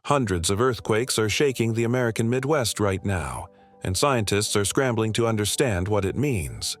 Hundreds of earthquakes are shaking the American Midwest right now, and scientists are scrambling to understand what it means.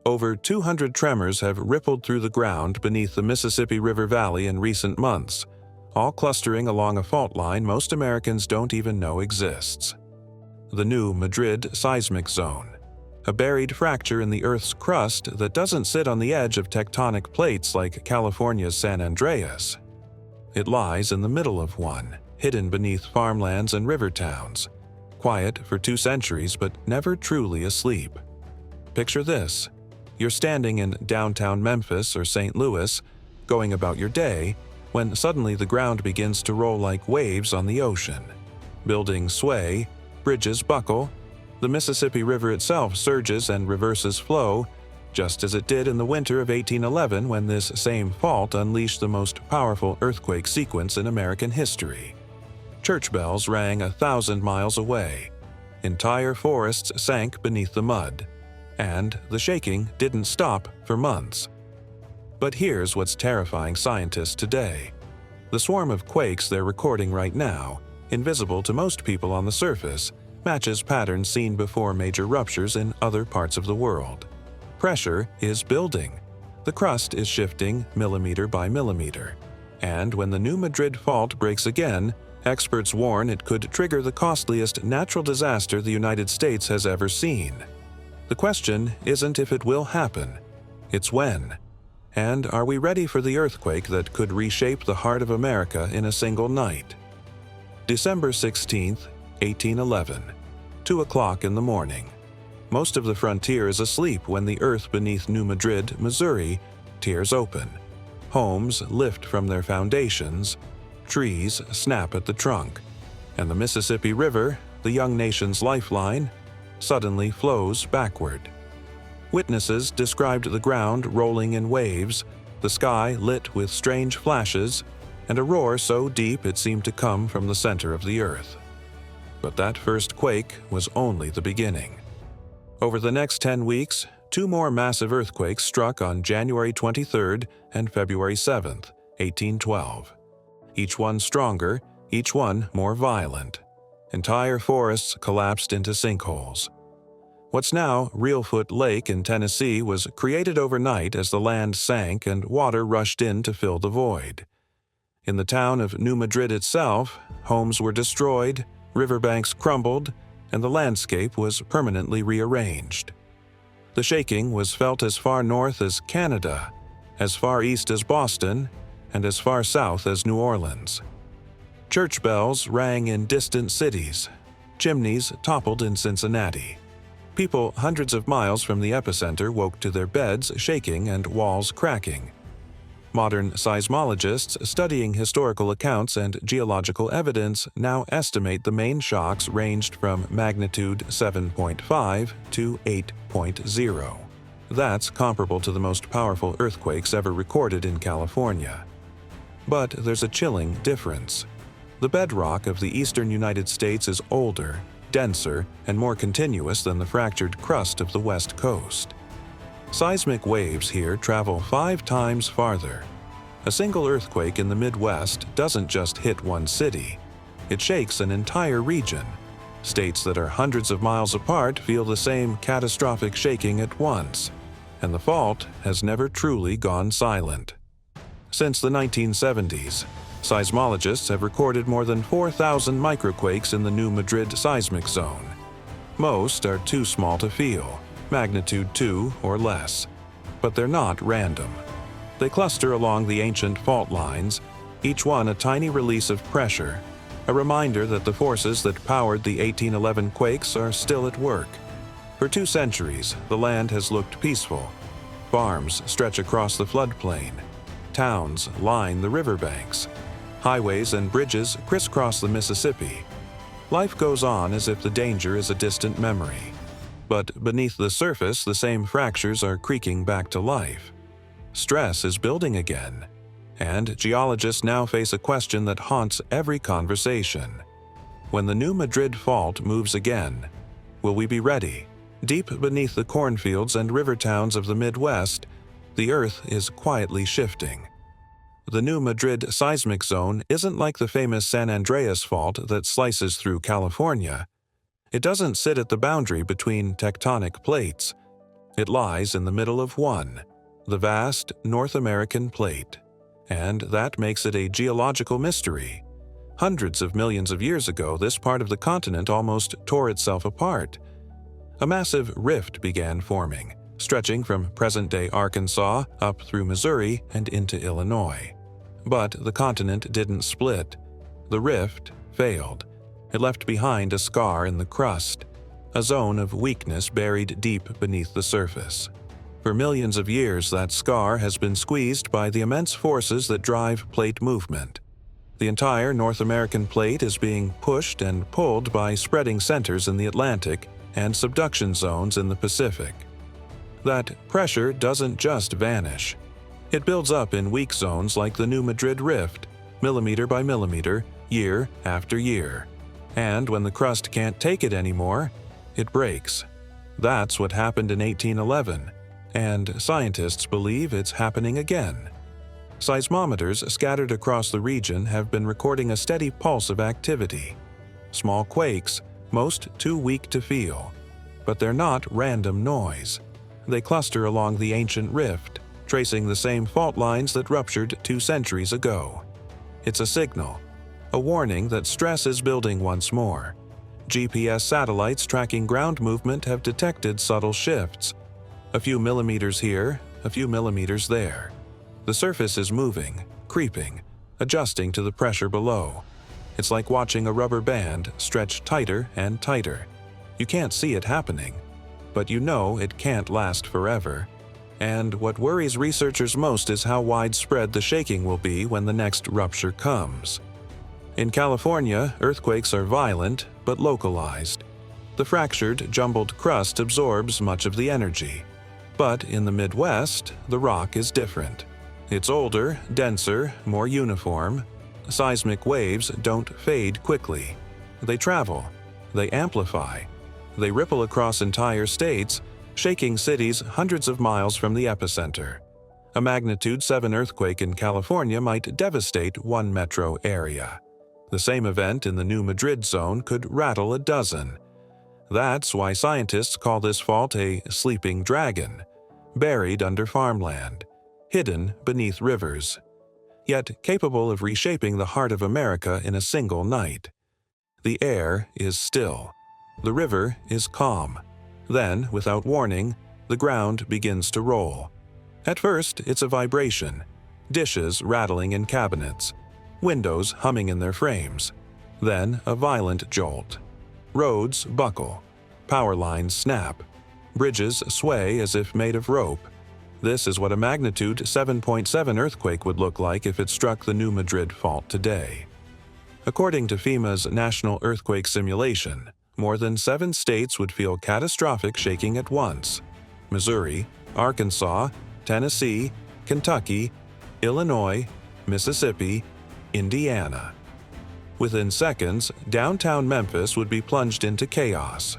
Over 200 tremors have rippled through the ground beneath the Mississippi River Valley in recent months, all clustering along a fault line most Americans don't even know exists. The new Madrid seismic zone, a buried fracture in the Earth's crust that doesn't sit on the edge of tectonic plates like California's San Andreas. It lies in the middle of one, hidden beneath farmlands and river towns, quiet for 2 centuries but never truly asleep. Picture this. You're standing in downtown Memphis or St. Louis, going about your day, when suddenly the ground begins to roll like waves on the ocean. Buildings sway, bridges buckle, the Mississippi River itself surges and reverses flow, just as it did in the winter of 1811 when this same fault unleashed the most powerful earthquake sequence in American history. Church bells rang 1,000 miles away. Entire forests sank beneath the mud. And the shaking didn't stop for months. But here's what's terrifying scientists today. The swarm of quakes they're recording right now, invisible to most people on the surface, matches patterns seen before major ruptures in other parts of the world. Pressure is building. The crust is shifting millimeter by millimeter. And when the new Madrid fault breaks again, experts warn it could trigger the costliest natural disaster the United States has ever seen. The question isn't if it will happen, it's when. And are we ready for the earthquake that could reshape the heart of America in a single night? December 16, 1811, 2 o'clock in the morning. Most of the frontier is asleep when the earth beneath New Madrid, Missouri, tears open. Homes lift from their foundations, trees snap at the trunk, and the Mississippi River, the young nation's lifeline, suddenly flows backward. Witnesses described the ground rolling in waves, the sky lit with strange flashes, and a roar so deep it seemed to come from the center of the earth. But that first quake was only the beginning. Over the next 10 weeks, 2 more massive earthquakes struck on January 23rd and February 7th, 1812. Each one stronger, each one more violent. Entire forests collapsed into sinkholes. What's now Reelfoot Lake in Tennessee was created overnight as the land sank and water rushed in to fill the void. In the town of New Madrid itself, homes were destroyed, riverbanks crumbled, and the landscape was permanently rearranged. The shaking was felt as far north as Canada, as far east as Boston, and as far south as New Orleans. Church bells rang in distant cities. Chimneys toppled in Cincinnati. People hundreds of miles from the epicenter woke to their beds shaking and walls cracking. Modern seismologists studying historical accounts and geological evidence now estimate the main shocks ranged from magnitude 7.5 to 8.0. That's comparable to the most powerful earthquakes ever recorded in California. But there's a chilling difference. The bedrock of the eastern United States is older, denser, and more continuous than the fractured crust of the West Coast. Seismic waves here travel 5 times farther. A single earthquake in the Midwest doesn't just hit one city. It shakes an entire region. States that are hundreds of miles apart feel the same catastrophic shaking at once, and the fault has never truly gone silent. Since the 1970s, seismologists have recorded more than 4,000 microquakes in the new Madrid seismic zone. Most are too small to feel, magnitude 2 or less, but they're not random. They cluster along the ancient fault lines, each one a tiny release of pressure, a reminder that the forces that powered the 1811 quakes are still at work. For 2 centuries, the land has looked peaceful. Farms stretch across the floodplain. Towns line the riverbanks. Highways and bridges crisscross the Mississippi. Life goes on as if the danger is a distant memory. But beneath the surface, the same fractures are creaking back to life. Stress is building again, and geologists now face a question that haunts every conversation. When the new Madrid fault moves again, will we be ready? Deep beneath the cornfields and river towns of the Midwest, the earth is quietly shifting. The new Madrid seismic zone isn't like the famous San Andreas fault that slices through California. It doesn't sit at the boundary between tectonic plates. It lies in the middle of one, the vast North American plate. And that makes it a geological mystery. Hundreds of millions of years ago, this part of the continent almost tore itself apart. A massive rift began forming, stretching from present-day Arkansas up through Missouri and into Illinois. But the continent didn't split. The rift failed. It left behind a scar in the crust, a zone of weakness buried deep beneath the surface. For millions of years, that scar has been squeezed by the immense forces that drive plate movement. The entire North American plate is being pushed and pulled by spreading centers in the Atlantic and subduction zones in the Pacific. That pressure doesn't just vanish. It builds up in weak zones like the New Madrid Rift, millimeter by millimeter, year after year. And when the crust can't take it anymore, it breaks. That's what happened in 1811, and scientists believe it's happening again. Seismometers scattered across the region have been recording a steady pulse of activity. Small quakes, most too weak to feel. But they're not random noise. They cluster along the ancient rift, tracing the same fault lines that ruptured 2 centuries ago. It's a signal, a warning that stress is building once more. GPS satellites tracking ground movement have detected subtle shifts. A few millimeters here, a few millimeters there. The surface is moving, creeping, adjusting to the pressure below. It's like watching a rubber band stretch tighter and tighter. You can't see it happening, but you know it can't last forever. And what worries researchers most is how widespread the shaking will be when the next rupture comes. In California, earthquakes are violent but localized. The fractured, jumbled crust absorbs much of the energy. But in the Midwest, the rock is different. It's older, denser, more uniform. Seismic waves don't fade quickly. They travel. They amplify. They ripple across entire states, shaking cities hundreds of miles from the epicenter. A magnitude 7 earthquake in California might devastate one metro area. The same event in the New Madrid zone could rattle a dozen. That's why scientists call this fault a sleeping dragon, buried under farmland, hidden beneath rivers, yet capable of reshaping the heart of America in a single night. The air is still. The river is calm. Then, without warning, the ground begins to roll. At first, it's a vibration, dishes rattling in cabinets, windows humming in their frames. Then, a violent jolt. Roads buckle. Power lines snap. Bridges sway as if made of rope. This is what a magnitude 7.7 earthquake would look like if it struck the New Madrid fault today. According to FEMA's National Earthquake Simulation, more than 7 states would feel catastrophic shaking at once: Missouri, Arkansas, Tennessee, Kentucky, Illinois, Mississippi, Indiana. Within seconds, downtown Memphis would be plunged into chaos.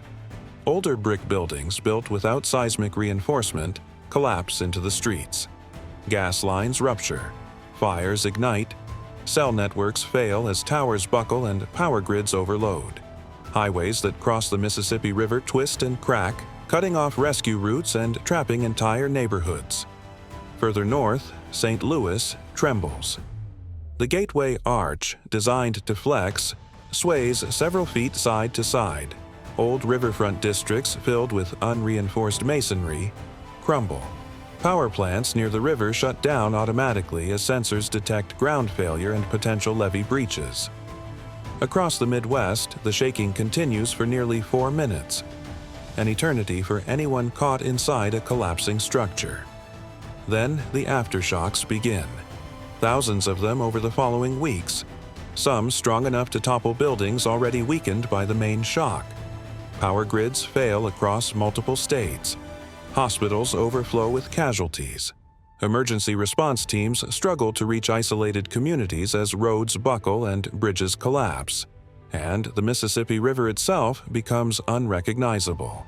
Older brick buildings built without seismic reinforcement collapse into the streets. Gas lines rupture. Fires ignite. Cell networks fail as towers buckle and power grids overload. Highways that cross the Mississippi River twist and crack, cutting off rescue routes and trapping entire neighborhoods. Further north, St. Louis trembles. The Gateway Arch, designed to flex, sways several feet side to side. Old riverfront districts filled with unreinforced masonry crumble. Power plants near the river shut down automatically as sensors detect ground failure and potential levee breaches. Across the Midwest, the shaking continues for nearly 4 minutes, an eternity for anyone caught inside a collapsing structure. Then the aftershocks begin, thousands of them over the following weeks, some strong enough to topple buildings already weakened by the main shock. Power grids fail across multiple states. Hospitals overflow with casualties. Emergency response teams struggle to reach isolated communities as roads buckle and bridges collapse, and the Mississippi River itself becomes unrecognizable.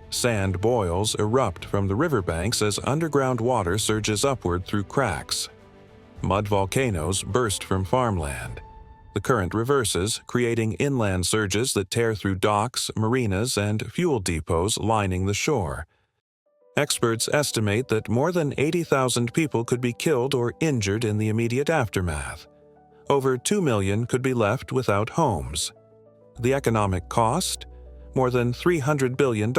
Sand boils erupt from the riverbanks as underground water surges upward through cracks. Mud volcanoes burst from farmland. The current reverses, creating inland surges that tear through docks, marinas, and fuel depots lining the shore. Experts estimate that more than 80,000 people could be killed or injured in the immediate aftermath. Over 2 million could be left without homes. The economic cost? More than $300 billion,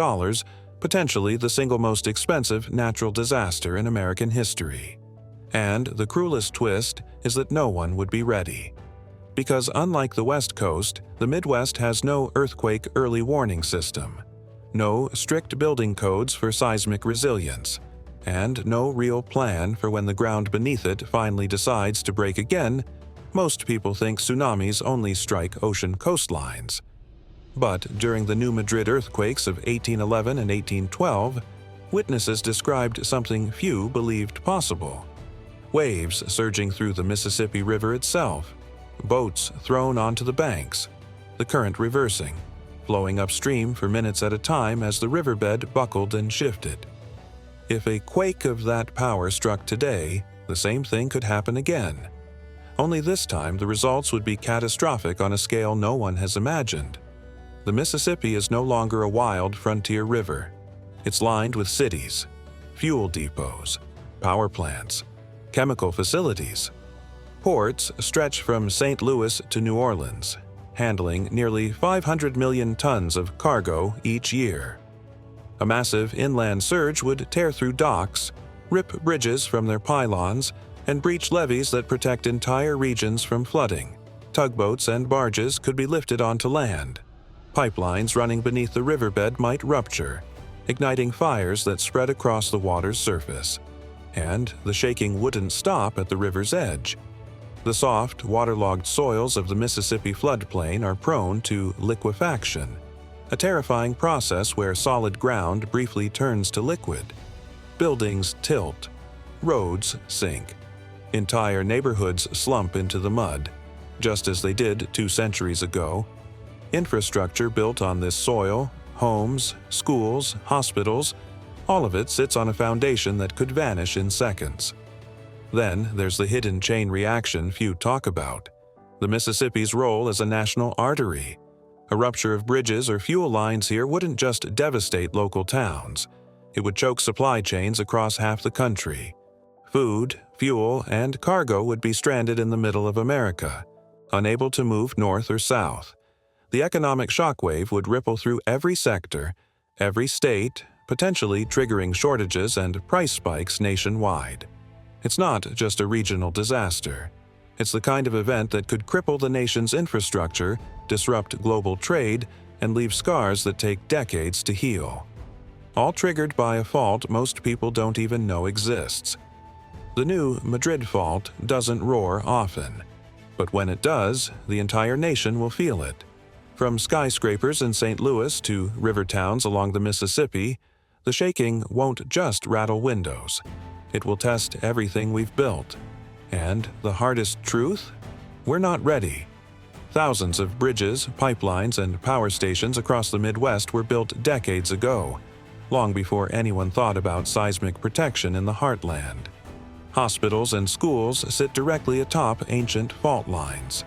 potentially the single most expensive natural disaster in American history. And the cruelest twist is that no one would be ready. Because unlike the West Coast, the Midwest has no earthquake early warning system, no strict building codes for seismic resilience, and no real plan for when the ground beneath it finally decides to break again. Most people think tsunamis only strike ocean coastlines. But during the New Madrid earthquakes of 1811 and 1812, witnesses described something few believed possible. Waves surging through the Mississippi River itself, boats thrown onto the banks, the current reversing, flowing upstream for minutes at a time as the riverbed buckled and shifted. If a quake of that power struck today, the same thing could happen again. Only this time the results would be catastrophic on a scale no one has imagined. The Mississippi is no longer a wild frontier river. It's lined with cities, fuel depots, power plants, chemical facilities. Ports stretch from St. Louis to New Orleans, handling nearly 500 million tons of cargo each year. A massive inland surge would tear through docks, rip bridges from their pylons, and breach levees that protect entire regions from flooding. Tugboats and barges could be lifted onto land. Pipelines running beneath the riverbed might rupture, igniting fires that spread across the water's surface. And the shaking wouldn't stop at the river's edge. The soft, waterlogged soils of the Mississippi floodplain are prone to liquefaction, a terrifying process where solid ground briefly turns to liquid. Buildings tilt, roads sink, entire neighborhoods slump into the mud, just as they did 2 centuries ago. Infrastructure built on this soil, homes, schools, hospitals, all of it sits on a foundation that could vanish in seconds. Then there's the hidden chain reaction few talk about, the Mississippi's role as a national artery. A rupture of bridges or fuel lines here wouldn't just devastate local towns. It would choke supply chains across half the country. Food, fuel, and cargo would be stranded in the middle of America, unable to move north or south. The economic shockwave would ripple through every sector, every state, potentially triggering shortages and price spikes nationwide. It's not just a regional disaster. It's the kind of event that could cripple the nation's infrastructure, disrupt global trade, and leave scars that take decades to heal. All triggered by a fault most people don't even know exists. The new Madrid fault doesn't roar often, but when it does, the entire nation will feel it. From skyscrapers in St. Louis to river towns along the Mississippi, the shaking won't just rattle windows. It will test everything we've built. And the hardest truth? We're not ready. Thousands of bridges, pipelines, and power stations across the Midwest were built decades ago, long before anyone thought about seismic protection in the heartland. Hospitals and schools sit directly atop ancient fault lines.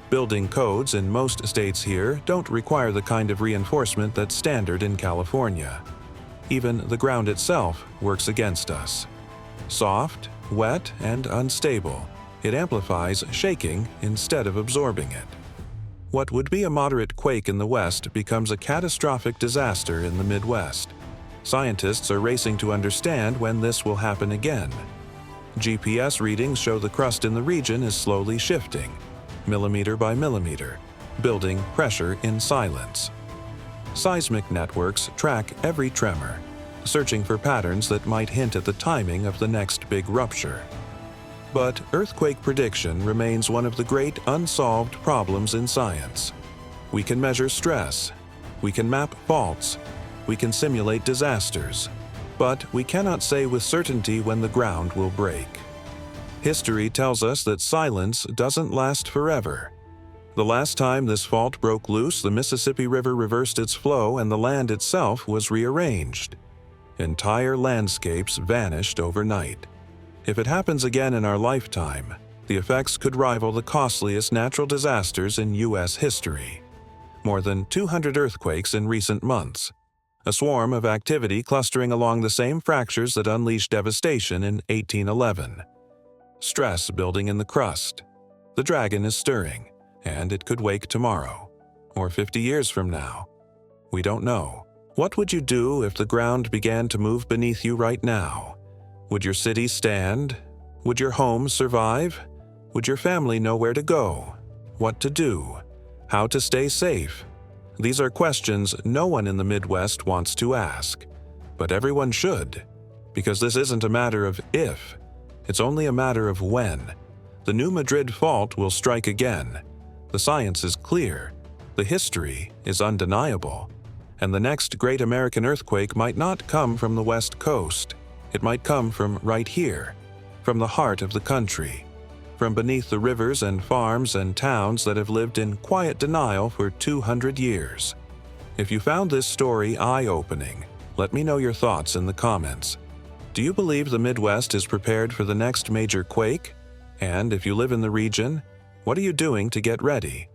Building codes in most states here don't require the kind of reinforcement that's standard in California. Even the ground itself works against us. Soft, wet, and unstable, it amplifies shaking instead of absorbing it. What would be a moderate quake in the West becomes a catastrophic disaster in the Midwest. Scientists are racing to understand when this will happen again. GPS readings show the crust in the region is slowly shifting, millimeter by millimeter, building pressure in silence. Seismic networks track every tremor, searching for patterns that might hint at the timing of the next big rupture. But earthquake prediction remains one of the great unsolved problems in science. We can measure stress, we can map faults, we can simulate disasters, but we cannot say with certainty when the ground will break. History tells us that silence doesn't last forever. The last time this fault broke loose, the Mississippi River reversed its flow and the land itself was rearranged. Entire landscapes vanished overnight. If it happens again in our lifetime, the effects could rival the costliest natural disasters in U.S. history. More than 200 earthquakes in recent months. A swarm of activity clustering along the same fractures that unleashed devastation in 1811. Stress building in the crust. The dragon is stirring, and it could wake tomorrow, or 50 years from now. We don't know. What would you do if the ground began to move beneath you right now? Would your city stand? Would your home survive? Would your family know where to go? What to do? How to stay safe? These are questions no one in the Midwest wants to ask, but everyone should, because this isn't a matter of if, it's only a matter of when. The new Madrid fault will strike again. The science is clear, the history is undeniable, and the next great American earthquake might not come from the West Coast. It might come from right here, from the heart of the country, from beneath the rivers and farms and towns that have lived in quiet denial for 200 years. If you found this story eye-opening, let me know your thoughts in the comments. Do you believe the Midwest is prepared for the next major quake? And if you live in the region, what are you doing to get ready?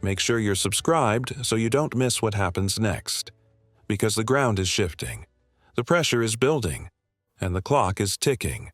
Make sure you're subscribed so you don't miss what happens next. Because the ground is shifting, the pressure is building, and the clock is ticking.